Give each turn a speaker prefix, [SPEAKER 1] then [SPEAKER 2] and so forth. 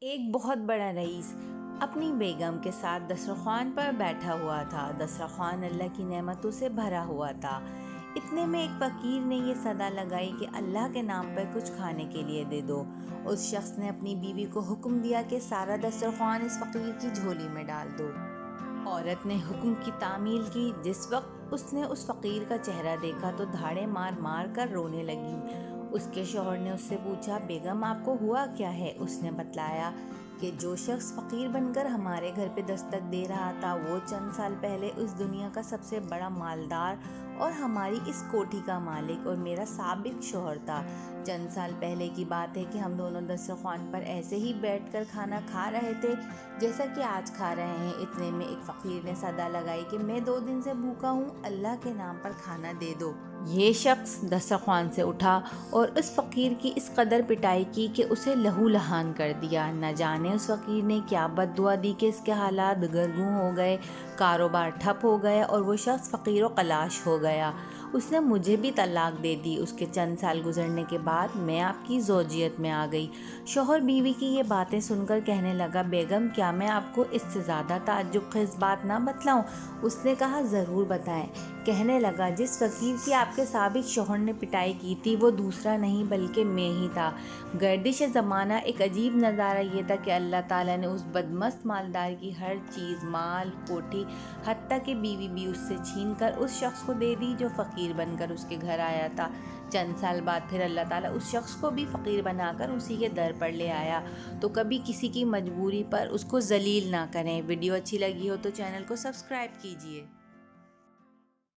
[SPEAKER 1] ایک بہت بڑا رئیس اپنی بیگم کے ساتھ دسترخوان پر بیٹھا ہوا تھا۔ دسترخوان اللہ کی نعمتوں سے بھرا ہوا تھا۔ اتنے میں ایک فقیر نے یہ صدا لگائی کہ اللہ کے نام پر کچھ کھانے کے لیے دے دو۔ اس شخص نے اپنی بیوی کو حکم دیا کہ سارا دسترخوان اس فقیر کی جھولی میں ڈال دو۔ عورت نے حکم کی تعمیل کی۔ جس وقت اس نے اس فقیر کا چہرہ دیکھا تو دھاڑے مار مار کر رونے لگی۔ اس کے شوہر نے اس سے پوچھا، بیگم آپ کو ہوا کیا ہے؟ اس نے بتلایا کہ جو شخص فقیر بن کر ہمارے گھر پہ دستک دے رہا تھا وہ چند سال پہلے اس دنیا کا سب سے بڑا مالدار اور ہماری اس کوٹھی کا مالک اور میرا سابق شوہر تھا۔ چند سال پہلے کی بات ہے کہ ہم دونوں دسترخوان پر ایسے ہی بیٹھ کر کھانا کھا رہے تھے جیسا کہ آج کھا رہے ہیں۔ اتنے میں ایک فقیر نے صدا لگائی کہ میں 2 دن سے بھوکا ہوں، اللہ کے نام پر کھانا دے دو۔ یہ شخص دسترخوان سے اٹھا اور اس فقیر کی اس قدر پٹائی کی کہ اسے لہو لہان کر دیا۔ نہ جانے اس فقیر نے کیا بد دعا دی کہ اس کے حالات دگرگوں ہو گئے، کاروبار ٹھپ ہو گیا اور وہ شخص فقیر و قلاش ہو گیا۔ اس نے مجھے بھی طلاق دے دی۔ اس کے چند سال گزرنے کے بعد میں آپ کی زوجیت میں آ گئی۔ شوہر بیوی کی یہ باتیں سن کر کہنے لگا، بیگم کیا میں آپ کو اس سے زیادہ تعجب خیز بات نہ بتلاؤں؟ اس نے کہا، ضرور بتائیں۔ کہنے لگا، جس فقیر کی آپ کے سابق شوہر نے پٹائی کی تھی وہ دوسرا نہیں بلکہ میں ہی تھا۔ گردش زمانہ ایک عجیب نظارہ یہ تھا کہ اللہ تعالیٰ نے اس بدمست مالدار کی ہر چیز، مال، کوٹھی، حتیٰ کہ بیوی بھی اس سے چھین کر اس شخص کو دے دی جو فقیر بن کر اس کے گھر آیا تھا۔ چند سال بعد پھر اللہ تعالیٰ اس شخص کو بھی فقیر بنا کر اسی کے در پر لے آیا۔ تو کبھی کسی کی مجبوری پر اس کو ذلیل نہ کریں۔ ویڈیو اچھی لگی ہو تو چینل کو سبسکرائب کیجیے۔